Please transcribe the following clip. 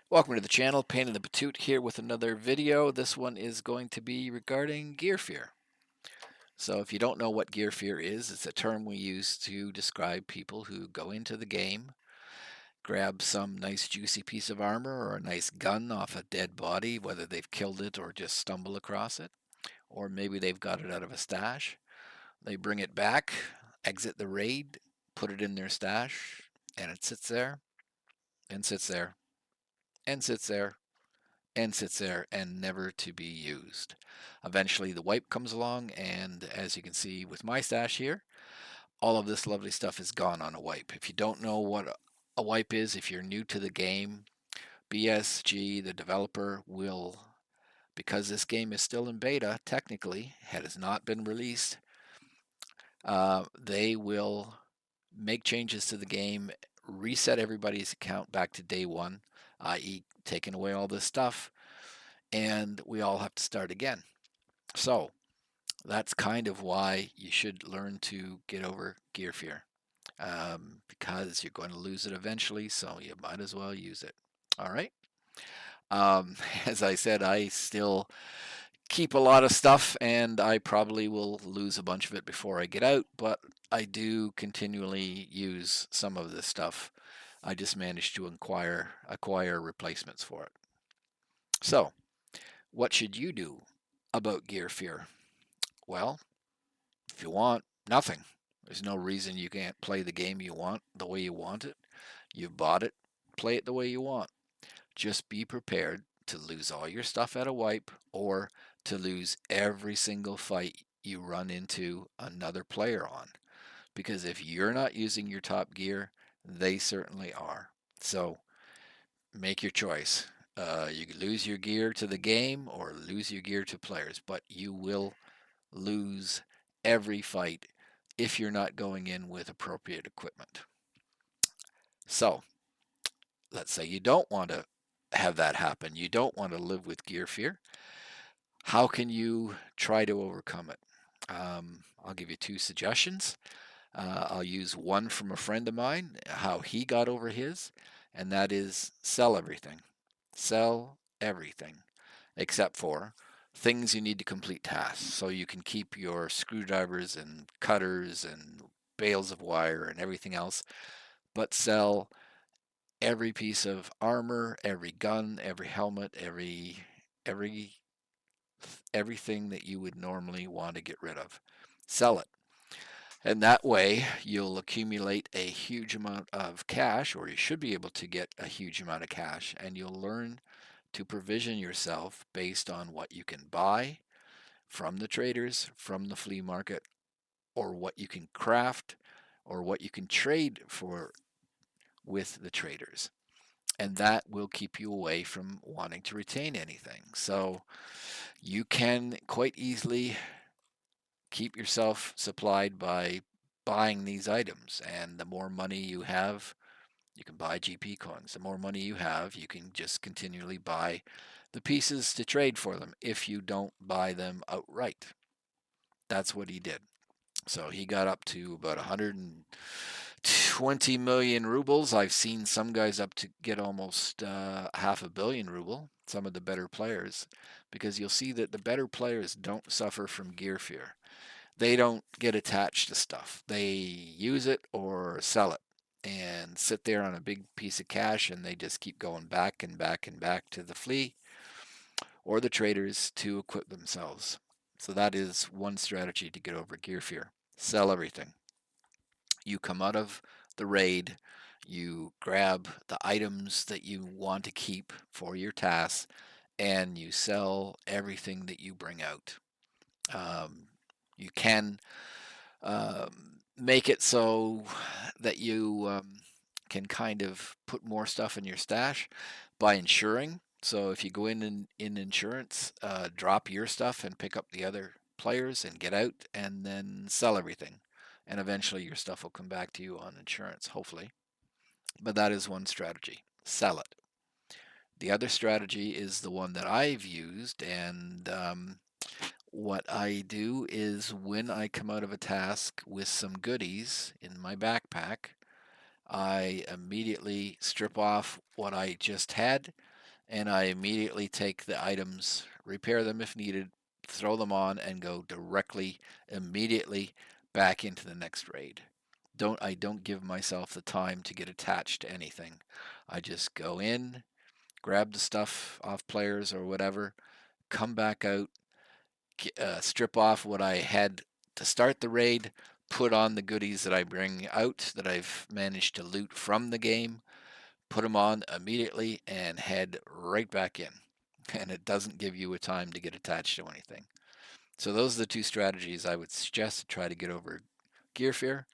Welcome to the channel, Pain in the Patoot here with another video. This one is going to be regarding gear fear. So if you don't know what gear fear is, it's a term we use to describe people who go into the game, grab some nice juicy piece of armor or a nice gun off a dead body, whether they've killed it or just stumble across it, or maybe they've got it out of a stash. They bring it back, exit the raid, put it in their stash, and it sits there and sits there and sits there and sits there and never to be used. Eventually, the wipe comes along, and as you can see with my stash here, all of this lovely stuff is gone on a wipe. If you don't know what a wipe is, if you're new to the game, BSG, the developer, will, because this game is still in beta, technically, it has not been released, they will make changes to the game, reset everybody's account back to day one, i.e., taking away all this stuff, and we all have to start again. So that's kind of why you should learn to get over gear fear, because you're going to lose it eventually, so you might as well use it. All right. As I said, I still keep a lot of stuff, and I probably will lose a bunch of it before I get out, but I do continually use some of this stuff. I just managed to acquire replacements for it. So, what should you do about gear fear? Well, if you want, nothing. There's no reason you can't play the game you want the way you want it. You've bought it, play it the way you want. Just be prepared to lose all your stuff at a wipe or to lose every single fight you run into another player on. Because if you're not using your top gear, they certainly are. So make your choice. You can lose your gear to the game or lose your gear to players, but you will lose every fight if you're not going in with appropriate equipment. So let's say you don't want to have that happen. You don't want to live with gear fear. How can you try to overcome it? I'll give you two suggestions. I'll use one from a friend of mine, how he got over his, and that is sell everything. Sell everything except for things you need to complete tasks. So you can keep your screwdrivers and cutters and bales of wire and everything else, but sell every piece of armor, every gun, every helmet, every everything that you would normally want to get rid of. Sell it. And that way you'll accumulate a huge amount of cash, or you should be able to get a huge amount of cash, and you'll learn to provision yourself based on what you can buy from the traders, from the flea market, or what you can craft, or what you can trade for with the traders. And that will keep you away from wanting to retain anything. So you can quite easily keep yourself supplied by buying these items. And the more money you have, you can buy GP coins. The more money you have, you can just continually buy the pieces to trade for them if you don't buy them outright. That's what he did. So he got up to about 120 million rubles. I've seen some guys up to get almost half a billion ruble, some of the better players, because you'll see that the better players don't suffer from gear fear. They don't get attached to stuff. They use it or sell it and sit there on a big piece of cash, and they just keep going back and back and back to the flea or the traders to equip themselves. So that is one strategy to get over gear fear. Sell everything. You come out of the raid, you grab the items that you want to keep for your tasks, and you sell everything that you bring out. You can make it so that you can kind of put more stuff in your stash by insuring. So if you go in insurance, drop your stuff and pick up the other players and get out and then sell everything. And eventually your stuff will come back to you on insurance, hopefully. But that is one strategy. Sell it. The other strategy is the one that I've used, and what I do is when I come out of a task with some goodies in my backpack, I immediately strip off what I just had and I immediately take the items, repair them if needed, throw them on, and go directly, immediately back into the next raid. I don't give myself the time to get attached to anything. I just go in, grab the stuff off players or whatever, come back out, strip off what I had to start the raid, put on the goodies that I bring out that I've managed to loot from the game, put them on immediately, and head right back in. And it doesn't give you a time to get attached to anything. So those are the two strategies I would suggest to try to get over gear fear.